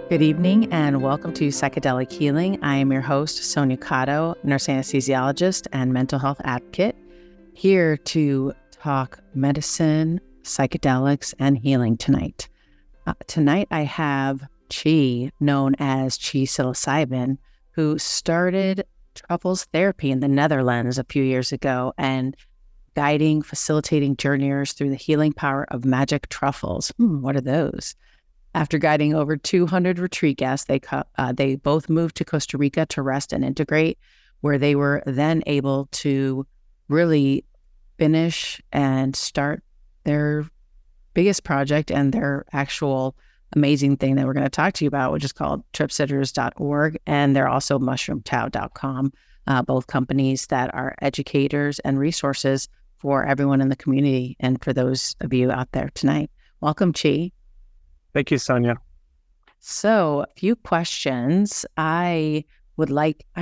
Good evening and welcome to Psychedelic Healing. I am your host, Sonia Cotto, nurse anesthesiologist and mental health advocate, here to talk medicine, psychedelics, and healing tonight. Tonight I have Chi, known as Chi Psilocybin, who started Truffles therapy in the Netherlands a few years ago and facilitating journeyers through the healing power of magic truffles. What are those? After guiding over 200 retreat guests, they both moved to Costa Rica to rest and integrate, where they were then able to really finish and start their biggest project and their actual amazing thing that we're going to talk to you about, which is called tripsitters.org. And they're also mushroomtao.com, both companies that are educators and resources for everyone in the community and for those of you out there tonight. Welcome, Chi. Thank you, Sonia. So, a few questions. I'm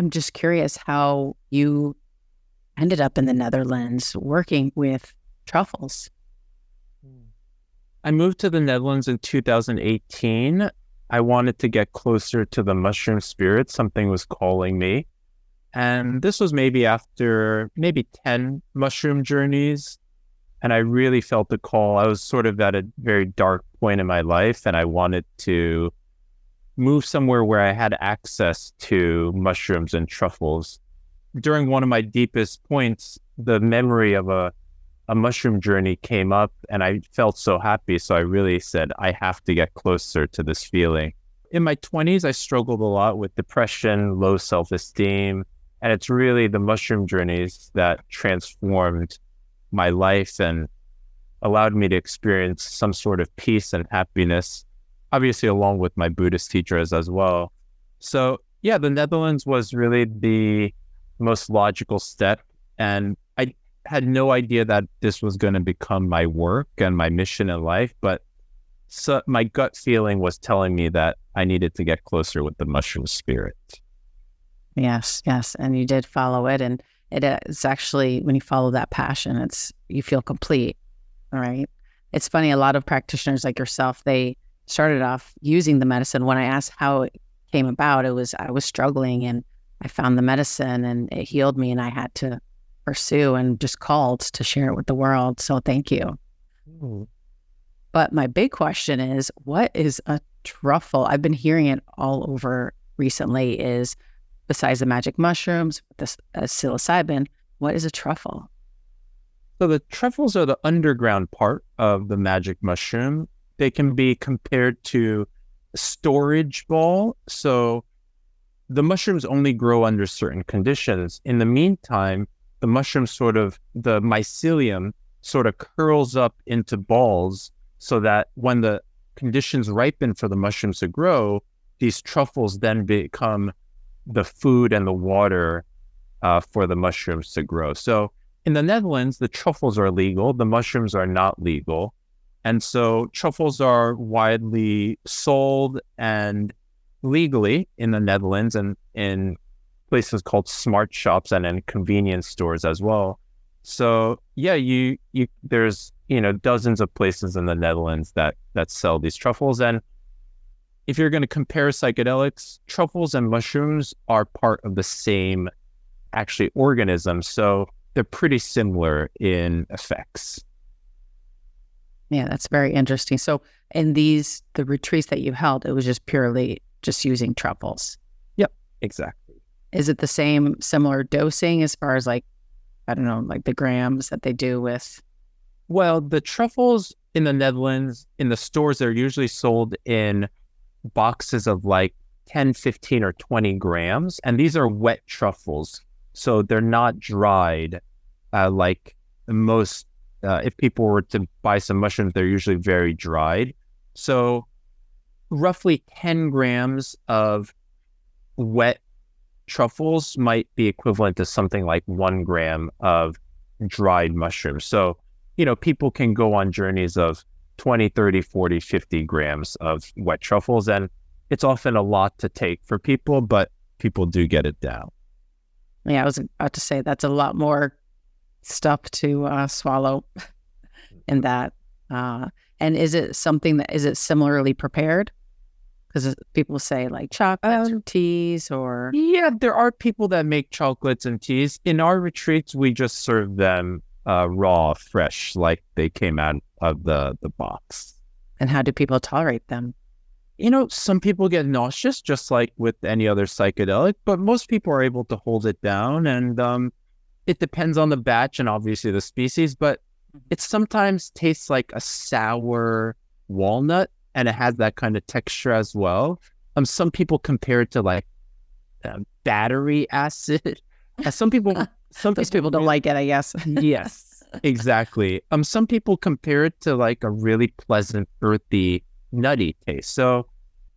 just curious how you ended up in the Netherlands working with truffles. I moved to the Netherlands in 2018. I wanted to get closer to the mushroom spirit. Something was calling me. And this was maybe after 10 mushroom journeys. And I really felt the call. I was sort of at a very dark point in my life, and I wanted to move somewhere where I had access to mushrooms and truffles. During one of my deepest points, the memory of a mushroom journey came up, and I felt so happy. So I really said, I have to get closer to this feeling. In my 20s, I struggled a lot with depression, low self-esteem, and it's really the mushroom journeys that transformed my life and allowed me to experience some sort of peace and happiness, obviously along with my Buddhist teachers as well. So yeah, the Netherlands was really the most logical step. And I had no idea that this was going to become my work and my mission in life. But so my gut feeling was telling me that I needed to get closer with the mushroom spirit. Yes. And you did follow it. And it's actually, when you follow that passion, you feel complete. All right. It's funny, a lot of practitioners like yourself, they started off using the medicine. When I asked how it came about, I was struggling and I found the medicine and it healed me and I had to pursue and just called to share it with the world. So thank you. But my big question is, what is a truffle? I've been hearing it all over recently besides the magic mushrooms, the psilocybin, what is a truffle? So the truffles are the underground part of the magic mushroom. They can be compared to a storage ball. So the mushrooms only grow under certain conditions. In the meantime, the mycelium sort of curls up into balls so that when the conditions ripen for the mushrooms to grow, these truffles then become the food and the water for the mushrooms to grow. So in the Netherlands, the truffles are legal, the mushrooms are not legal. And so truffles are widely sold and legally in the Netherlands and in places called smart shops and in convenience stores as well. So yeah, there's dozens of places in the Netherlands that sell these truffles. And if you're going to compare psychedelics, truffles and mushrooms are part of the same actually organism. So they're pretty similar in effects. Yeah, that's very interesting. So in the retreats that you held, it was just purely just using truffles. Yep, exactly. Is it the similar dosing as far as like the grams that they do with? Well, the truffles in the Netherlands, in the stores, they're usually sold in boxes of like 10, 15, or 20 grams. And these are wet truffles. So they're not dried like most, if people were to buy some mushrooms, they're usually very dried. So roughly 10 grams of wet truffles might be equivalent to something like 1 gram of dried mushrooms. So, people can go on journeys of 20, 30, 40, 50 grams of wet truffles. And it's often a lot to take for people, but people do get it down. Yeah, I was about to say that's a lot more stuff to swallow in that. And is it something is it similarly prepared? Because people say like chocolates or teas or... Yeah, there are people that make chocolates and teas. In our retreats, we just serve them raw, fresh, like they came out of the box. And how do people tolerate them? Some people get nauseous, just like with any other psychedelic, but most people are able to hold it down. And it depends on the batch and obviously the species, but it sometimes tastes like a sour walnut, and it has that kind of texture as well. Some people compare it to like battery acid. Some people don't like it, I guess. Yes, exactly. Some people compare it to like a really pleasant, earthy, nutty taste. So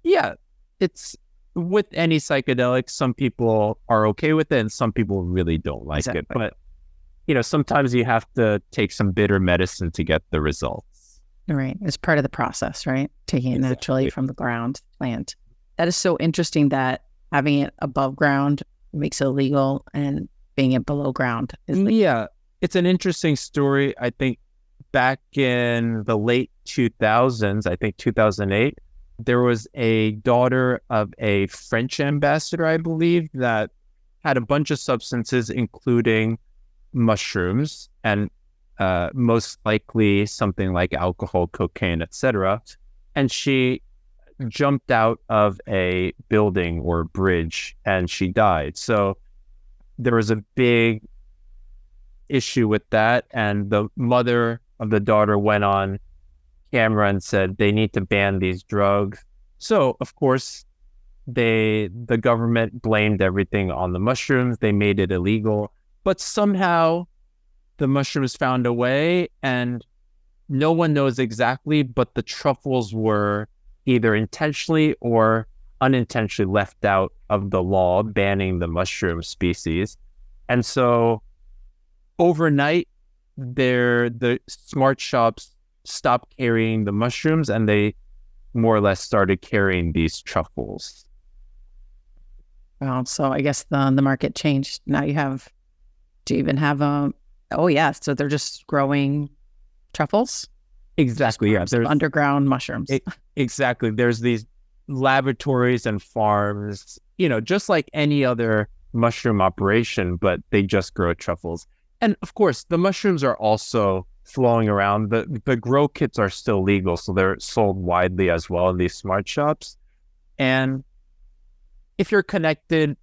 yeah, it's with any psychedelic, some people are okay with it and some people really don't like it. But sometimes you have to take some bitter medicine to get the results. Right. It's part of the process, right? Taking it naturally from the ground plant. That is so interesting that having it above ground makes it illegal and being it below ground is legal. Yeah. It's an interesting story. I think back in the late 2000s, I think 2008, there was a daughter of a French ambassador, I believe, that had a bunch of substances, including mushrooms and most likely something like alcohol, cocaine, etc. And she jumped out of a building or bridge and she died. So there was a big issue with that. And the mother of the daughter went on camera and said they need to ban these drugs. So, of course, the government blamed everything on the mushrooms. They made it illegal. But somehow the mushrooms found a way, and no one knows exactly, but the truffles were either intentionally or unintentionally left out of the law banning the mushroom species. And so overnight, the smart shops stopped carrying the mushrooms and they more or less started carrying these truffles. Well, so I guess the market changed. Now do you even have so they're just growing truffles? Exactly, yeah. There's underground mushrooms. Exactly. There's these laboratories and farms, just like any other mushroom operation, but they just grow truffles. And of course, the mushrooms are also flowing around. The grow kits are still legal, so they're sold widely as well in these smart shops. And if you're connected,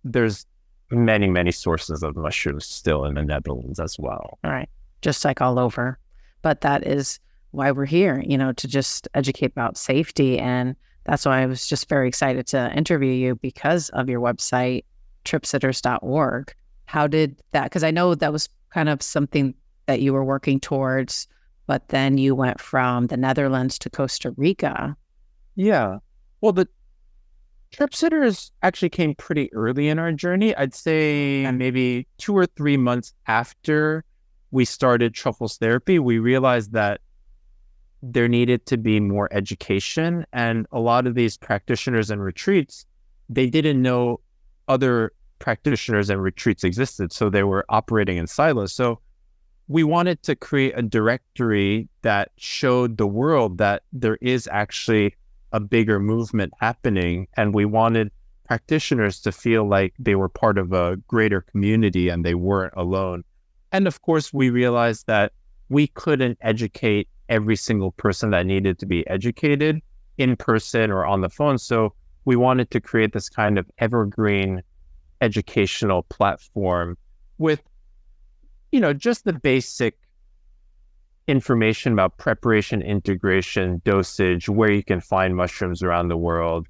there's many, many sources of mushrooms still in the Netherlands as well. All right. Just like all over. But that is why we're here, to just educate about safety. And that's why I was just very excited to interview you because of your website, tripsitters.org. How did that, because I know that was kind of something that you were working towards, but then you went from the Netherlands to Costa Rica. Yeah. Well, the Trip Sitters actually came pretty early in our journey. I'd say maybe 2 or 3 months after we started Truffles Therapy, we realized that there needed to be more education. And a lot of these practitioners and retreats, they didn't know other practitioners and retreats existed. So they were operating in silos. So we wanted to create a directory that showed the world that there is actually a bigger movement happening, and we wanted practitioners to feel like they were part of a greater community and they weren't alone. And of course, we realized that we couldn't educate every single person that needed to be educated in person or on the phone. So we wanted to create this kind of evergreen educational platform with, just the basic information about preparation, integration, dosage, where you can find mushrooms around the world,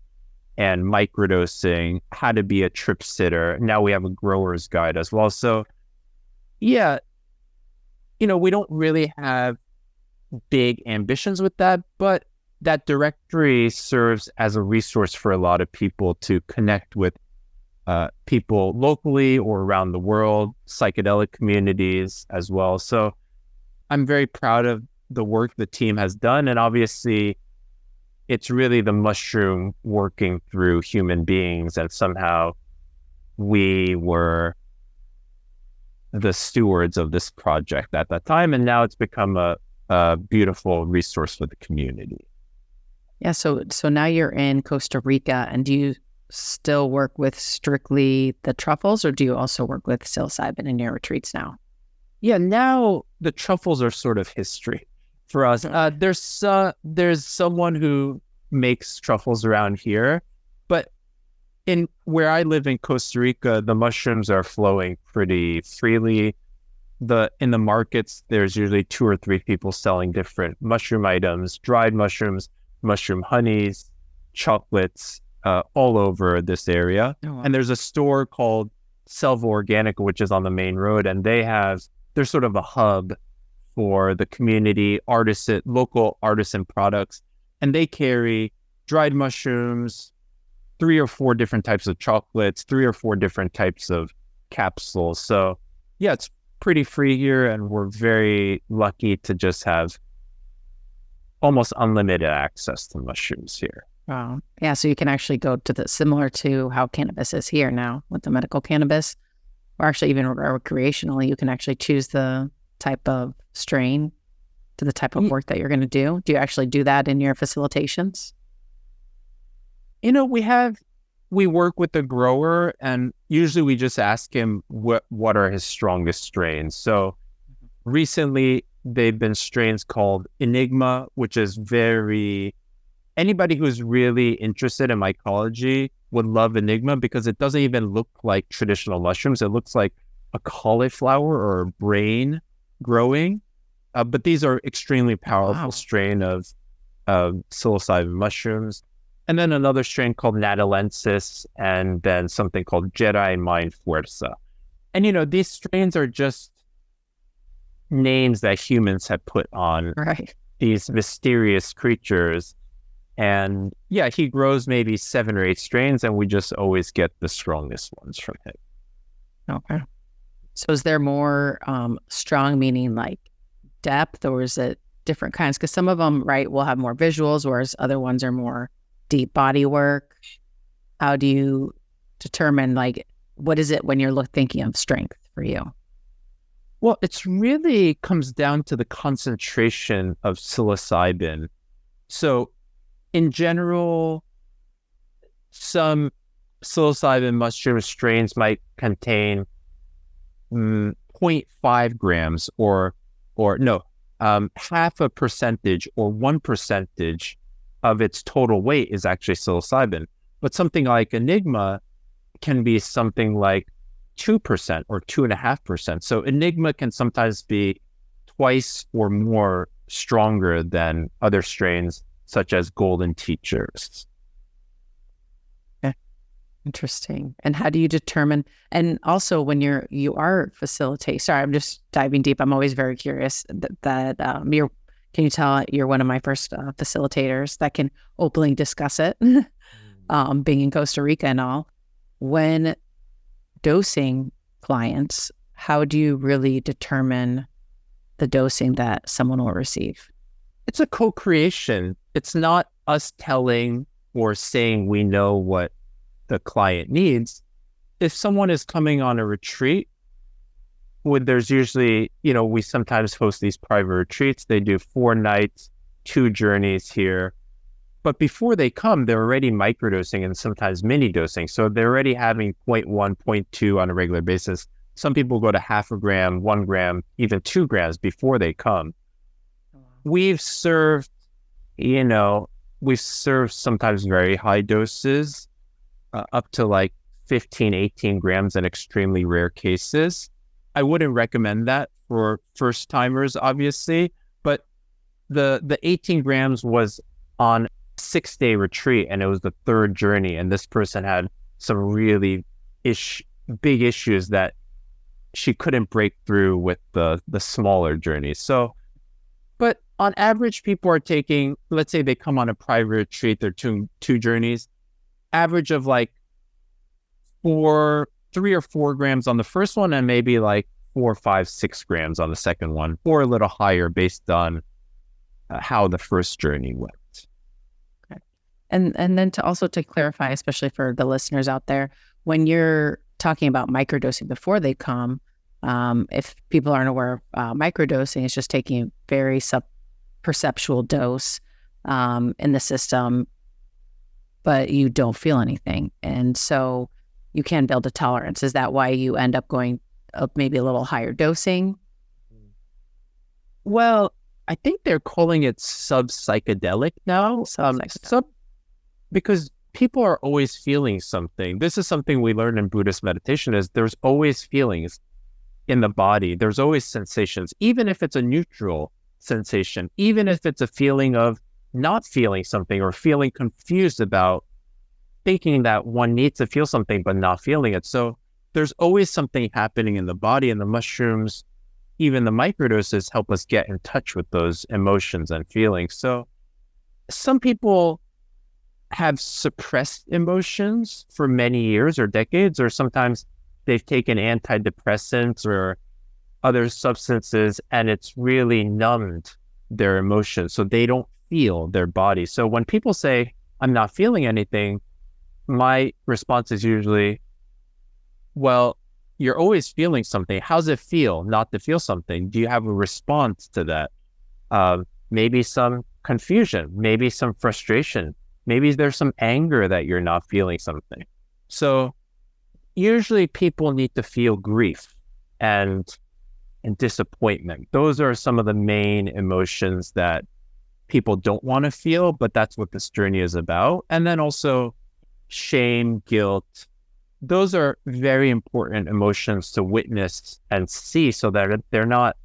and microdosing, how to be a trip sitter. Now we have a grower's guide as well. So yeah, we don't really have big ambitions with that, but that directory serves as a resource for a lot of people to connect with people locally or around the world, psychedelic communities as well. So I'm very proud of the work the team has done. And obviously, it's really the mushroom working through human beings. And somehow we were the stewards of this project at that time. And now it's become a a beautiful resource for the community. Yeah. So now you're in Costa Rica, and do you still work with strictly the truffles, or do you also work with psilocybin in your retreats now? Yeah, now the truffles are sort of history for us. There's someone who makes truffles around here, but in where I live in Costa Rica, the mushrooms are flowing pretty freely. In the markets, there's usually 2 or 3 people selling different mushroom items, dried mushrooms, mushroom honeys, chocolates, all over this area. Oh, wow. And there's a store called Selva Organica, which is on the main road, and they're sort of a hub for the community, local artisan products. And they carry dried mushrooms, 3 or 4 different types of chocolates, 3 or 4 different types of capsules. So yeah, it's pretty free here, and we're very lucky to just have almost unlimited access to mushrooms here. Wow. Yeah. So you can actually go to similar to how cannabis is here now with the medical cannabis, or actually even recreationally, you can actually choose the type of strain to the type of work that you're going to do. Do you actually do that in your facilitations? We work with the grower, and usually we just ask him what are his strongest strains. So recently they've been strains called Enigma, which is anybody who's really interested in mycology would love Enigma, because it doesn't even look like traditional mushrooms. It looks like a cauliflower or a brain growing. But these are extremely powerful strain of psilocybin mushrooms. And then another strain called Natalensis, and then something called Jedi Mind Fuerza. And, these strains are just names that humans have put on these mysterious creatures. And yeah, he grows maybe 7 or 8 strains, and we just always get the strongest ones from him. Okay. So is there more strong, meaning like depth, or is it different kinds? Because some of them, will have more visuals, whereas other ones are more deep body work. How do you determine, what is it when you're thinking of strength for you? Well, it's really comes down to the concentration of psilocybin. So in general, some psilocybin mushroom strains might contain 0.5 grams or half a percentage or 1% of its total weight is actually psilocybin. But something like Enigma can be something like 2% or 2.5%. So Enigma can sometimes be twice or more stronger than other strains, such as golden teachers. Interesting. And how do you determine, and also when you are facilitating, sorry, I'm just diving deep. I'm always very curious that can you tell you're one of my first facilitators that can openly discuss it, being in Costa Rica and all. When dosing clients, how do you really determine the dosing that someone will receive? It's a co-creation. It's not us telling or saying we know what the client needs. If someone is coming on a retreat, there's usually, we sometimes host these private retreats. They do 4 nights, 2 journeys here. But before they come, they're already microdosing and sometimes mini dosing. So they're already having 0.1, 0.2 on a regular basis. Some people go to 0.5 gram, 1 gram, even 2 grams before they come. We've served sometimes very high doses, up to 15, 18 grams in extremely rare cases. I wouldn't recommend that for first timers, obviously, but the 18 grams was on a 6-day retreat, and it was the 3rd journey. And this person had some really big issues that she couldn't break through with the smaller journeys. So, but on average, people are taking, let's say they come on a private retreat, they're 2 journeys, average of 3 or 4 grams on the first one, and maybe 4, 5, 6 grams on the second one, or a little higher based on how the first journey went. Okay. And then to clarify, especially for the listeners out there, when you're talking about microdosing before they come, if people aren't aware of microdosing, it's just taking very perceptual dose in the system, but you don't feel anything. And so you can build a tolerance. Is that why you end up going up maybe a little higher dosing? Well, I think they're calling it sub-psychedelic now. Because people are always feeling something. This is something we learn in Buddhist meditation, is there's always feelings in the body. There's always sensations, even if it's a neutral sensation, even if it's a feeling of not feeling something or feeling confused about thinking that one needs to feel something but not feeling it. So there's always something happening in the body, and the mushrooms, even the microdoses, help us get in touch with those emotions and feelings. So some people have suppressed emotions for many years or decades, or sometimes they've taken antidepressants or other substances and it's really numbed their emotions, so they don't feel their body. So when people say, I'm not feeling anything, my response is usually, well, you're always feeling something. How's it feel not to feel something? Do you have a response to that? Maybe some confusion, maybe some frustration, maybe there's some anger that you're not feeling something. So usually people need to feel grief and disappointment. Those are some of the main emotions that people don't want to feel, but that's what this journey is about. And then also shame, guilt. Those are very important emotions to witness and see, so that they're not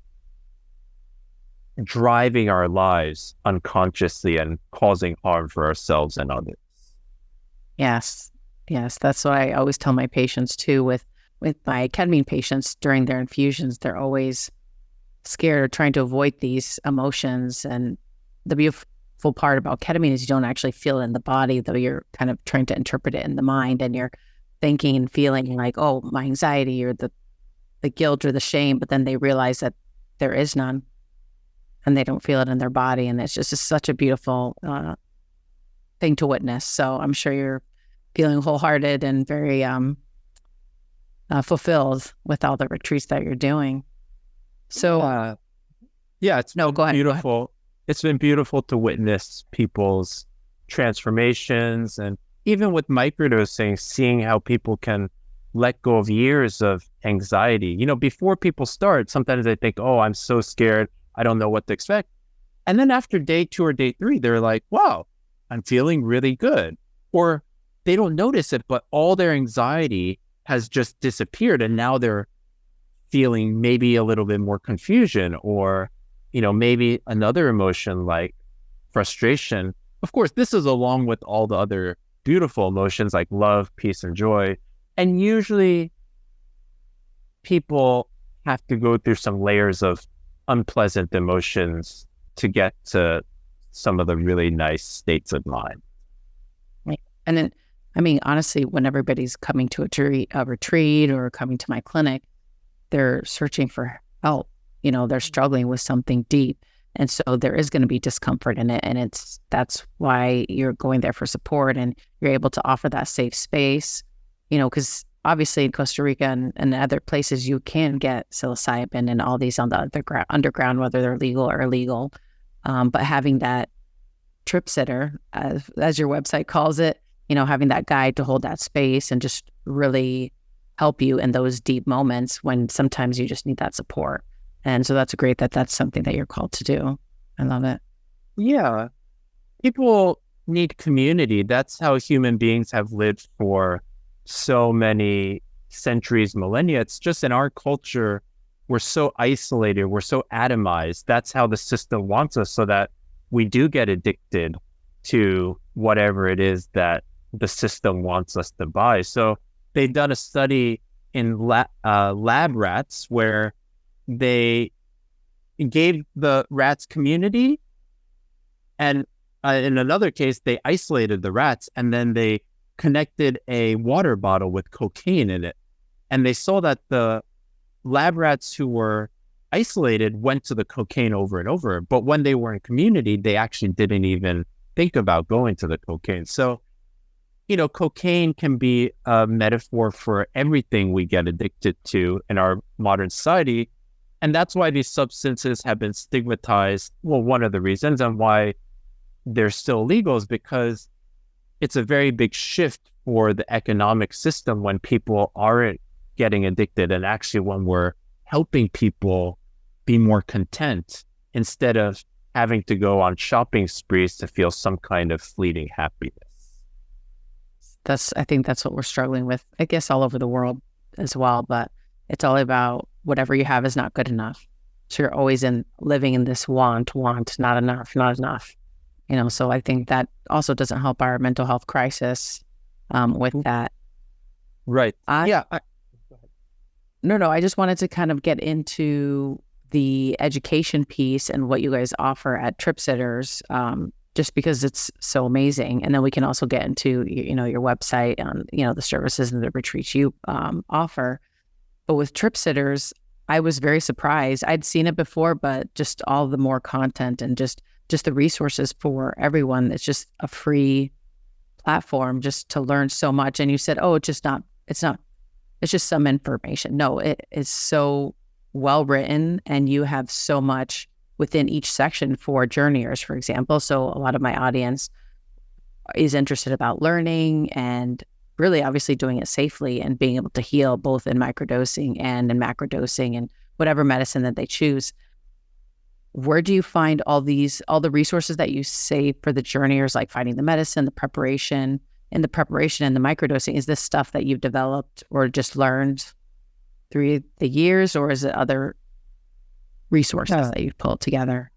driving our lives unconsciously and causing harm for ourselves and others. Yes. That's what I always tell my patients too. With my ketamine patients during their infusions, they're always scared or trying to avoid these emotions. And the beautiful part about ketamine is you don't actually feel it in the body, though you're kind of trying to interpret it in the mind, and you're thinking and feeling like, oh, my anxiety or the guilt or the shame, but then they realize that there is none and they don't feel it in their body. And it's just such a beautiful thing to witness. So I'm sure you're feeling wholehearted and very fulfilled with all the retreats that you're doing. So it's go ahead. Beautiful. It's been beautiful to witness people's transformations, and even with microdosing, seeing how people can let go of years of anxiety. You know, before people start, sometimes they think, oh, I'm so scared, I don't know what to expect. And then after day 2 or day 3, they're like, wow, I'm feeling really good. Or they don't notice it, but all their anxiety has just disappeared. And now they're feeling maybe a little bit more confusion, or, you know, maybe another emotion like frustration. Of course, this is along with all the other beautiful emotions like love, peace, and joy. And usually people have to go through some layers of unpleasant emotions to get to some of the really nice states of mind. Right. And then, I mean, honestly, when everybody's coming to a retreat or coming to my clinic, they're searching for help. You know, they're struggling with something deep. And so there is going to be discomfort in it. And that's why you're going there for support, and you're able to offer that safe space, you know, because obviously in Costa Rica and other places, you can get psilocybin and all these on the underground, whether they're legal or illegal. But having that trip sitter, as your website calls it, you know, having that guide to hold that space and just really help you in those deep moments when sometimes you just need that support. And so that's great that's something that you're called to do. I love it. Yeah. People need community. That's how human beings have lived for so many centuries, millennia. It's just in our culture, we're so isolated, we're so atomized. That's how the system wants us, so that we do get addicted to whatever it is that the system wants us to buy. So they've done a study in lab rats where they gave the rats community, and in another case, they isolated the rats, and then they connected a water bottle with cocaine in it. And they saw that the lab rats who were isolated went to the cocaine over and over. But when they were in community, they actually didn't even think about going to the cocaine. So, you know, cocaine can be a metaphor for everything we get addicted to in our modern society. And that's why these substances have been stigmatized. Well, one of the reasons, and why they're still legal, is because it's a very big shift for the economic system when people aren't getting addicted, and actually when we're helping people be more content instead of having to go on shopping sprees to feel some kind of fleeting happiness. I think that's what we're struggling with, I guess, all over the world as well. But it's all about whatever you have is not good enough. So you're always living in this want, not enough, not enough. So I think that also doesn't help our mental health crisis with that. Right. No, I just wanted to kind of get into the education piece and what you guys offer at Trip Sitters, just because it's so amazing. And then we can also get into, your website and, the services and the retreats you offer. But with Trip Sitters, I was very surprised. I'd seen it before, but just all the more content and just the resources for everyone. It's just a free platform just to learn so much. And you said, oh, it's just some information. No, it is so well written, and you have so much within each section for journeyers, for example. So a lot of my audience is interested about learning and really obviously doing it safely and being able to heal both in microdosing and in macrodosing and whatever medicine that they choose. Where do you find all the resources that you say for the journeyers, like finding the medicine, the preparation and the microdosing? Is this stuff that you've developed or just learned through the years, or is it other resources that you've pulled together?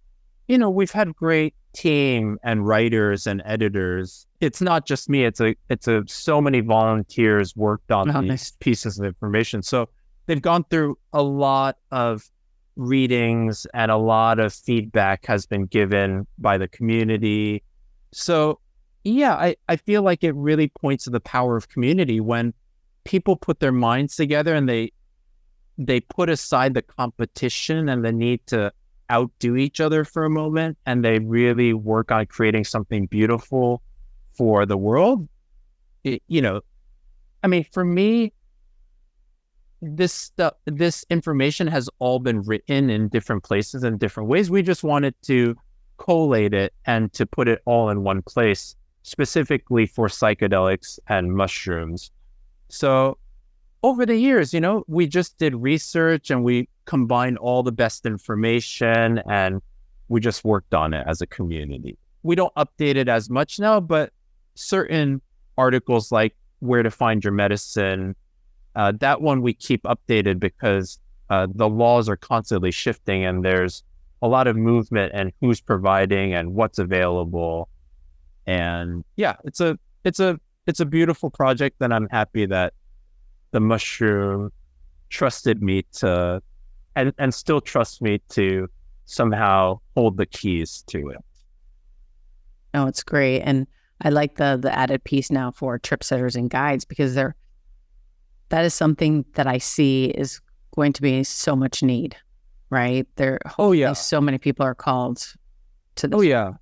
We've had great team and writers and editors. It's not just me. It's so many volunteers worked on these pieces of information. So they've gone through a lot of readings, and a lot of feedback has been given by the community. So yeah, I feel like it really points to the power of community when people put their minds together and they put aside the competition and the need to outdo each other for a moment, and they really work on creating something beautiful for the world. For me, this information has all been written in different places in different ways. We just wanted to collate it and to put it all in one place, specifically for psychedelics and mushrooms. So over the years, we just did research and we combined all the best information and we just worked on it as a community. We don't update it as much now, but certain articles like Where to Find Your Medicine, that one we keep updated because the laws are constantly shifting and there's a lot of movement and who's providing and what's available. And yeah, it's a beautiful project, and I'm happy that the mushroom trusted me to and still trusts me to somehow hold the keys to it. Oh, it's great. And I like the added piece now for trip sitters and guides, because that is something that I see is going to be so much need, right? So many people are called to this. Oh yeah.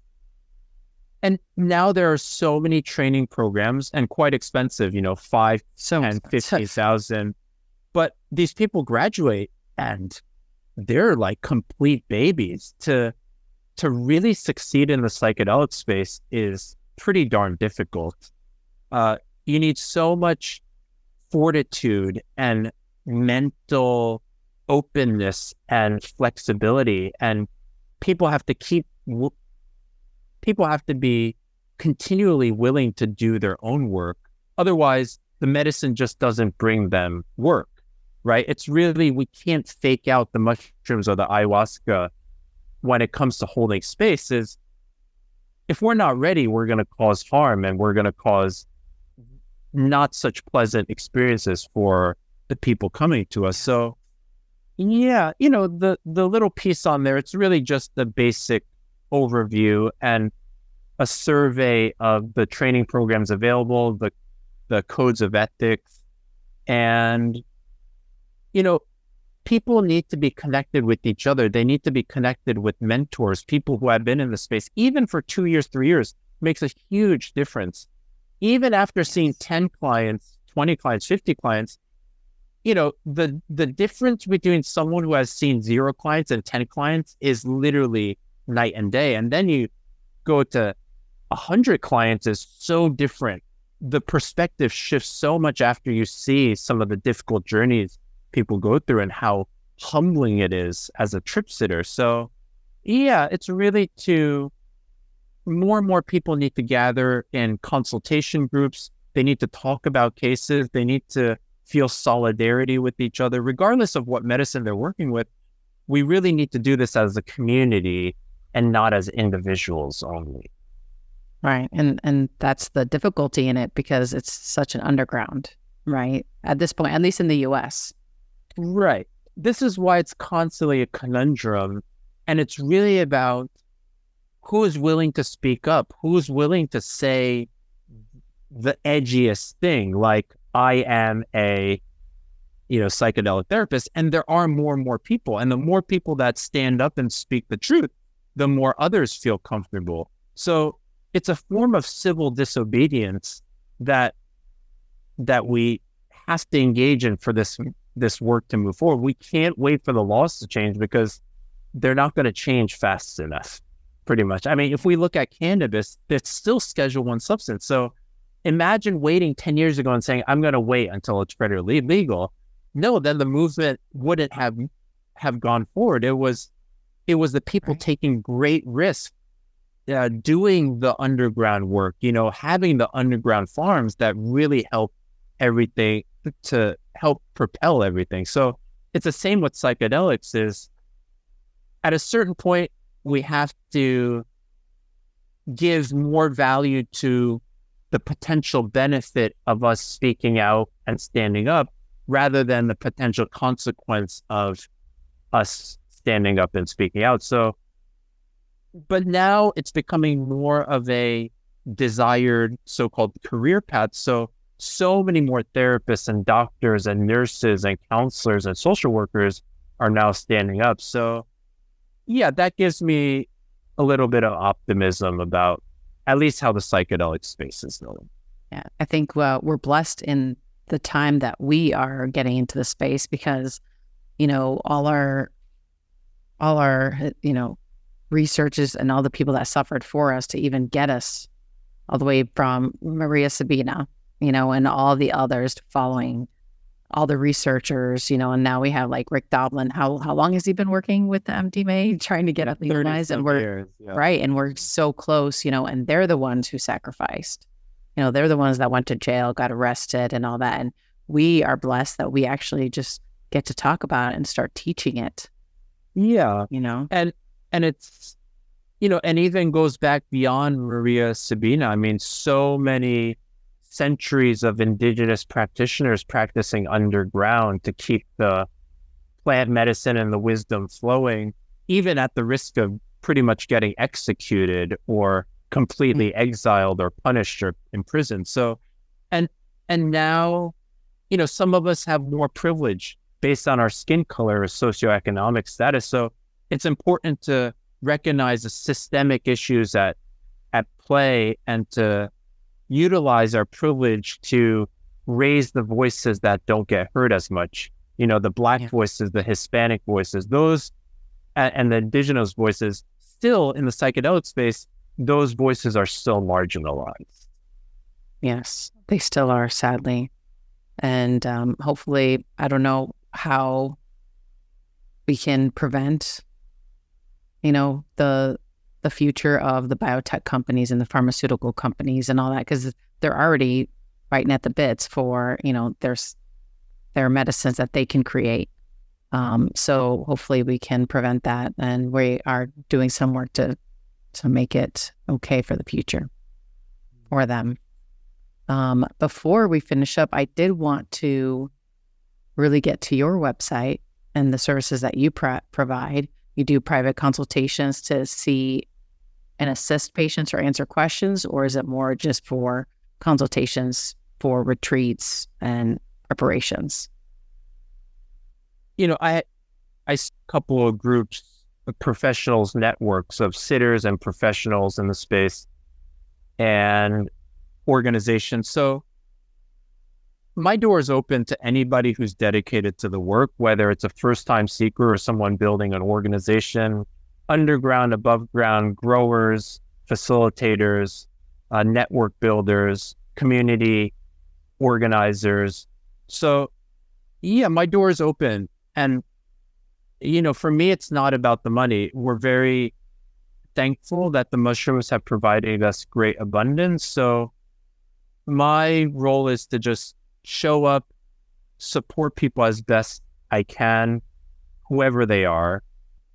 And now there are so many training programs, and quite expensive, 5, 10, 15,000. But these people graduate and they're like complete babies. To really succeed in the psychedelic space is pretty darn difficult. You need so much fortitude and mental openness and flexibility, and people have to be continually willing to do their own work. Otherwise, the medicine just doesn't bring them work, right? It's really, we can't fake out the mushrooms or the ayahuasca when it comes to holding spaces. If we're not ready, we're going to cause harm, and we're going to cause not such pleasant experiences for the people coming to us. So yeah, the little piece on there, it's really just the basic overview and a survey of the training programs available, the codes of ethics. And, people need to be connected with each other. They need to be connected with mentors, people who have been in the space, even for 2 years, 3 years, makes a huge difference. Even after seeing 10 clients, 20 clients, 50 clients, the difference between someone who has seen 0 clients and 10 clients is literally night and day. And then you go to 100 clients is so different. The perspective shifts so much after you see some of the difficult journeys people go through and how humbling it is as a trip sitter. So yeah, it's really more and more people need to gather in consultation groups. They need to talk about cases. They need to feel solidarity with each other, regardless of what medicine they're working with. We really need to do this as a community and not as individuals only. Right. And that's the difficulty in it, because it's such an underground, right? At this point, at least in the US. Right. This is why it's constantly a conundrum. And it's really about who is willing to speak up, who's willing to say the edgiest thing, like I am a, psychedelic therapist. And there are more and more people. And the more people that stand up and speak the truth, the more others feel comfortable. So it's a form of civil disobedience that we have to engage in for this work to move forward. We can't wait for the laws to change, because they're not going to change fast enough, pretty much. I mean, if we look at cannabis, it's still Schedule I substance. So imagine waiting 10 years ago and saying, I'm going to wait until it's federally legal. No, then the movement wouldn't have gone forward. It was the people taking great risks, doing the underground work, having the underground farms that really help everything to help propel everything. So it's the same with psychedelics. Is at a certain point, we have to give more value to the potential benefit of us speaking out and standing up, rather than the potential consequence of us standing up and speaking out. So, but now it's becoming more of a desired so-called career path. So many more therapists and doctors and nurses and counselors and social workers are now standing up. So yeah, that gives me a little bit of optimism about at least how the psychedelic space is going. Yeah, I think we're blessed in the time that we are getting into the space, because, all our researches and all the people that suffered for us to even get us all the way from Maria Sabina, and all the others following, all the researchers, and now we have like Rick Doblin. How long has he been working with the MDMA trying to get it legalized? And we're years, yeah. Right, and we're so close, and they're the ones who sacrificed. They're the ones that went to jail, got arrested, and all that. And we are blessed that we actually just get to talk about it and start teaching it. Yeah, and it's, and even goes back beyond Maria Sabina. I mean, so many centuries of indigenous practitioners practicing underground to keep the plant medicine and the wisdom flowing, even at the risk of pretty much getting executed or completely exiled or punished or imprisoned. So, and now, some of us have more privilege based on our skin color or socioeconomic status. So it's important to recognize the systemic issues at play and to utilize our privilege to raise the voices that don't get heard as much. The Black voices, the Hispanic voices, those and the indigenous voices. Still in the psychedelic space, those voices are still marginalized. Yes, they still are, sadly. And hopefully, I don't know how we can prevent, the future of the biotech companies and the pharmaceutical companies and all that, because they're already biting at the bits for, their medicines that they can create. So hopefully we can prevent that, and we are doing some work to make it okay for the future for them. Before we finish up, I did want to really get to your website and the services that you provide. You do private consultations to see and assist patients or answer questions, or is it more just for consultations for retreats and preparations? I couple of groups of professionals, networks of sitters and professionals in the space and organizations. So my door is open to anybody who's dedicated to the work, whether it's a first-time seeker or someone building an organization, underground, above ground, growers, facilitators, network builders, community organizers. So yeah, my door is open. And, for me, it's not about the money. We're very thankful that the mushrooms have provided us great abundance. So my role is to just show up, support people as best I can, whoever they are.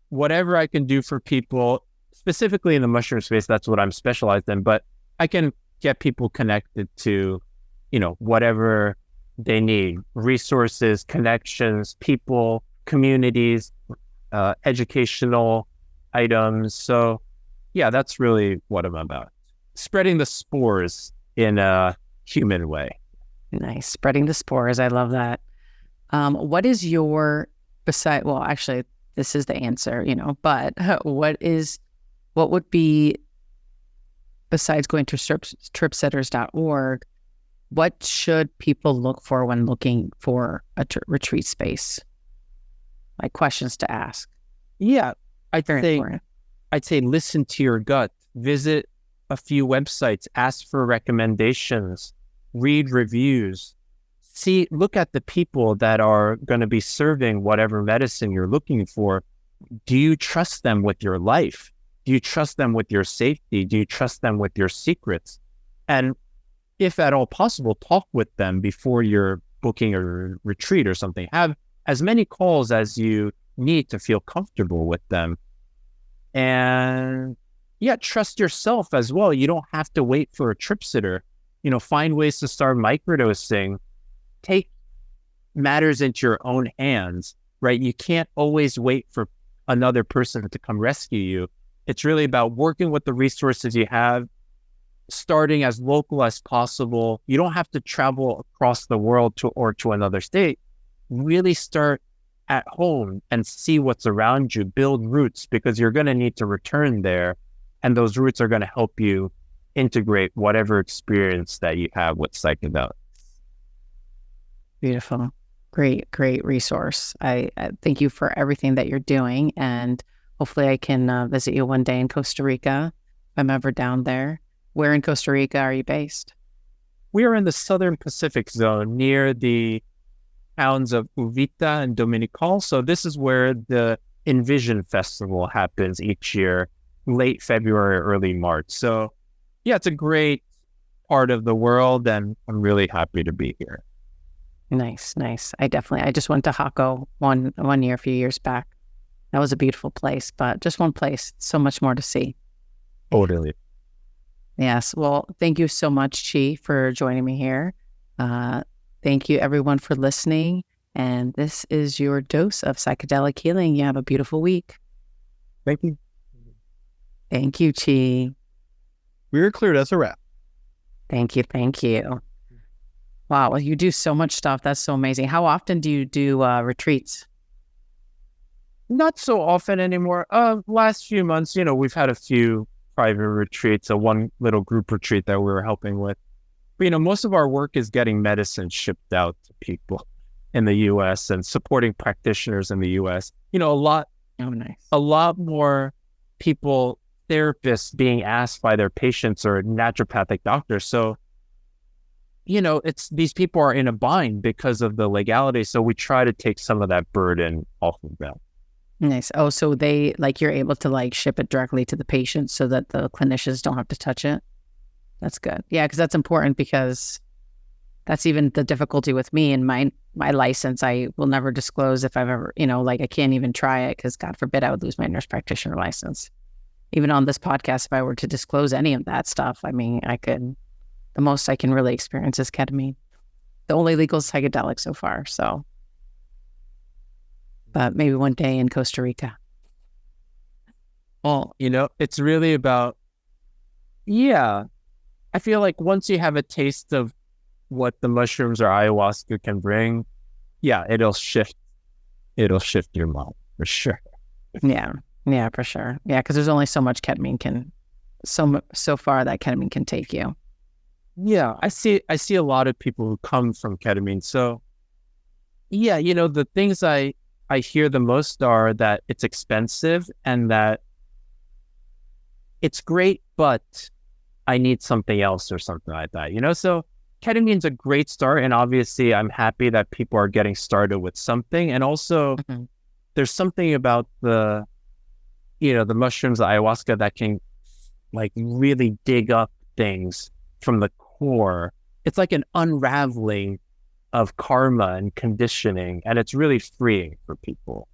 Whatever I can do for people, specifically in the mushroom space, that's what I'm specialized in. But I can get people connected to, whatever they need, resources, connections, people, communities, educational items. So yeah, that's really what I'm about. Spreading the spores in a human way. Nice. Spreading the spores. I love that. What is your well, actually, this is the answer, but what would be, besides going to tripsitters.org, what should people look for when looking for a retreat space? Like questions to ask. Yeah, I'd important. say listen to your gut. Visit a few websites. Ask for recommendations. Read reviews. Look at the people that are going to be serving whatever medicine you're looking for. Do you trust them with your life? Do you trust them with your safety? Do you trust them with your secrets? And if at all possible, talk with them before you're booking a retreat or something. Have as many calls as you need to feel comfortable with them. And yeah, trust yourself as well. You don't have to wait for a trip sitter. Find ways to start microdosing. Take matters into your own hands, right? You can't always wait for another person to come rescue you. It's really about working with the resources you have, starting as local as possible. You don't have to travel across the world to another state. Really start at home and see what's around you. Build roots, because you're going to need to return there. And those roots are going to help you integrate whatever experience that you have with psychedelics. Beautiful. Great resource. I thank you for everything that you're doing. And hopefully I can visit you one day in Costa Rica if I'm ever down there. Where in Costa Rica are you based? We are in the Southern Pacific zone near the towns of Uvita and Dominical. So this is where the Envision Festival happens each year, late February, early March. So yeah, it's a great part of the world, and I'm really happy to be here. Nice. I just went to Jaco one year, a few years back. That was a beautiful place, but just one place, so much more to see. Totally. Yes. Well, thank you so much, Chi, for joining me here. Thank you, everyone, for listening. And this is your dose of psychedelic healing. You have a beautiful week. Thank you. Thank you, Chi. We're cleared. That's a wrap. Thank you. Wow. Well, you do so much stuff. That's so amazing. How often do you do retreats? Not so often anymore. Last few months, we've had a few private retreats, one little group retreat that we were helping with. But, most of our work is getting medicine shipped out to people in the U.S. and supporting practitioners in the U.S. A lot more people, therapists being asked by their patients or naturopathic doctors. So, it's these people are in a bind because of the legality. So we try to take some of that burden off of them. Nice. Oh, so they you're able to ship it directly to the patient so that the clinicians don't have to touch it. That's good. Yeah, because that's important, because that's even the difficulty with me and my license. I will never disclose if I've ever, I can't even try it, because God forbid I would lose my nurse practitioner license. Even on this podcast, if I were to disclose any of that stuff, the most I can really experience is ketamine. The only legal psychedelic so far. So, but maybe one day in Costa Rica. Well, it's really about, I feel like once you have a taste of what the mushrooms or ayahuasca can bring, it'll shift your mind for sure. Yeah, for sure. Yeah, because there's only so much ketamine so far that ketamine can take you. Yeah, I see a lot of people who come from ketamine. So yeah, the things I hear the most are that it's expensive and that it's great, but I need something else or something like that, So ketamine's a great start. And obviously I'm happy that people are getting started with something. And also there's something about the mushrooms, the ayahuasca, that can like really dig up things from the core. It's like an unraveling of karma and conditioning, and it's really freeing for people.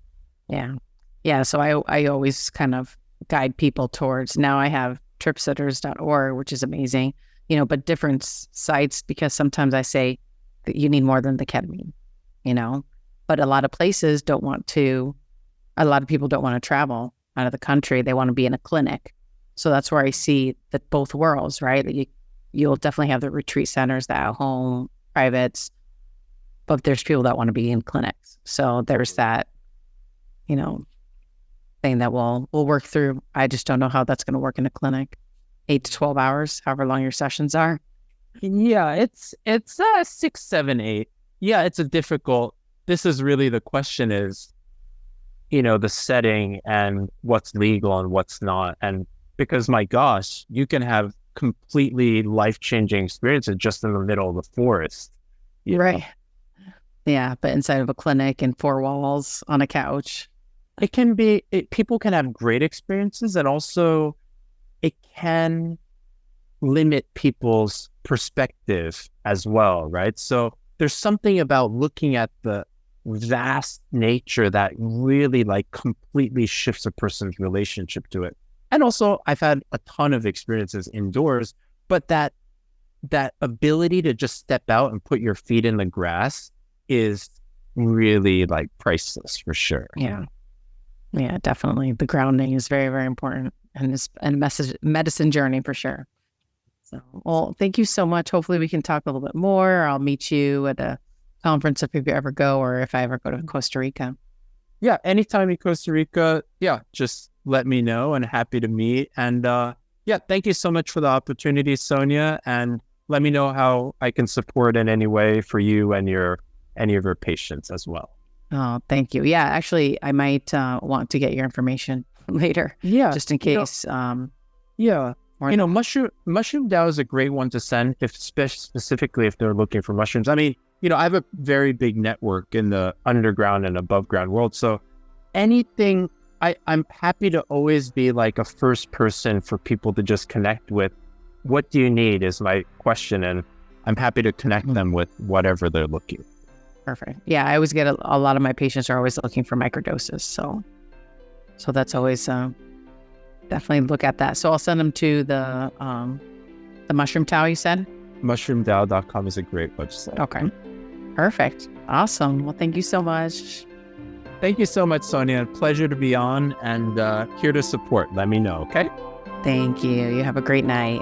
Yeah. So I always kind of guide people towards, now I have tripsitters.org, which is amazing, but different sites, because sometimes I say that you need more than the ketamine, but a lot of places a lot of people don't want to travel out of the country. They want to be in a clinic. So that's where I see that both worlds, right? That you'll definitely have the retreat centers, the at-home, privates, but there's people that want to be in clinics. So there's that, thing that we'll work through. I just don't know how that's going to work in a clinic. 8 to 12 hours, however long your sessions are. Yeah, it's 6, 7, 8. Yeah, it's a difficult. This is really the question is, the setting and what's legal and what's not. And because my gosh, you can have completely life-changing experiences just in the middle of the forest. Right. Yeah, but inside of a clinic and 4 walls on a couch. It can be, people can have great experiences, and also it can limit people's perspective as well, right? So there's something about looking at the vast nature that really like completely shifts a person's relationship to it. And also I've had a ton of experiences indoors, but that ability to just step out and put your feet in the grass is really like priceless for sure. Yeah, definitely. The grounding is very, very important, and it's a medicine journey for sure. So, well, thank you so much. Hopefully we can talk a little bit more. I'll meet you at a conference if you ever go, or if I ever go to Costa Rica. Yeah, anytime in Costa Rica, just let me know, and happy to meet. And thank you so much for the opportunity, Sonia, and let me know how I can support in any way for you and any of your patients as well. Oh, thank you. Yeah, actually, I might want to get your information later. Yeah, just in case. Mushroom DAO is a great one to send, specifically if they're looking for mushrooms. I mean, I have a very big network in the underground and above ground world. So anything, I'm happy to always be like a first person for people to just connect with. What do you need is my question, and I'm happy to connect them with whatever they're looking for. Perfect. Yeah, I always get a lot of my patients are always looking for microdoses. So that's always definitely look at that. So I'll send them to the Mushroom Tao, you said? MushroomDAO.com is a great website. Okay. Perfect. Awesome. Well, thank you so much. Thank you so much, Sonia. Pleasure to be on, and here to support. Let me know, okay? Thank you. You have a great night.